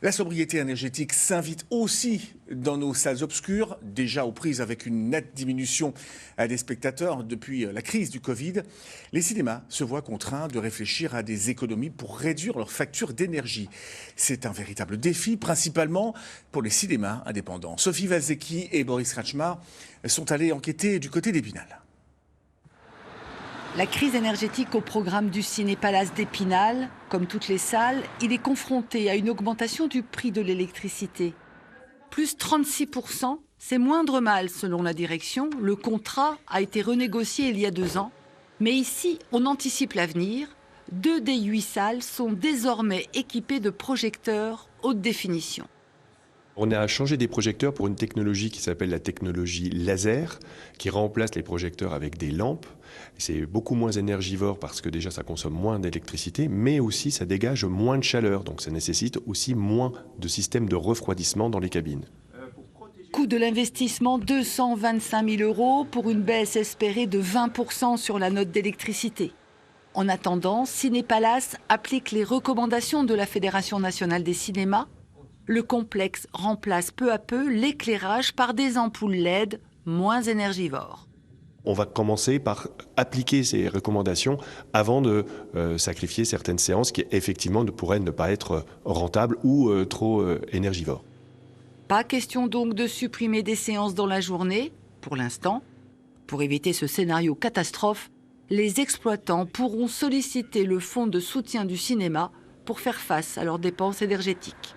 La sobriété énergétique s'invite aussi dans nos salles obscures, déjà aux prises avec une nette diminution des spectateurs depuis la crise du Covid. Les cinémas se voient contraints de réfléchir à des économies pour réduire leurs factures d'énergie. C'est un véritable défi, principalement pour les cinémas indépendants. Sophie Valzecki et Boris Krachmar sont allés enquêter du côté d'Épinal. La crise énergétique au programme du Ciné-Palace d'Épinal, comme toutes les salles, il est confronté à une augmentation du prix de l'électricité. Plus 36%, c'est moindre mal selon la direction. Le contrat a été renégocié il y a 2 ans. Mais ici, on anticipe l'avenir. 2 des 8 salles sont désormais équipées de projecteurs haute définition. On a changé des projecteurs pour une technologie qui s'appelle la technologie laser, qui remplace les projecteurs avec des lampes. C'est beaucoup moins énergivore parce que déjà ça consomme moins d'électricité, mais aussi ça dégage moins de chaleur, donc ça nécessite aussi moins de systèmes de refroidissement dans les cabines. Coût de l'investissement 225 000 € pour une baisse espérée de 20% sur la note d'électricité. En attendant, Ciné-Palace applique les recommandations de la Fédération nationale des cinémas. Le complexe remplace peu à peu l'éclairage par des ampoules LED moins énergivores. On va commencer par appliquer ces recommandations avant de sacrifier certaines séances qui effectivement pourraient ne pas être rentables ou trop énergivores. Pas question donc de supprimer des séances dans la journée, pour l'instant. Pour éviter ce scénario catastrophe, les exploitants pourront solliciter le fonds de soutien du cinéma pour faire face à leurs dépenses énergétiques.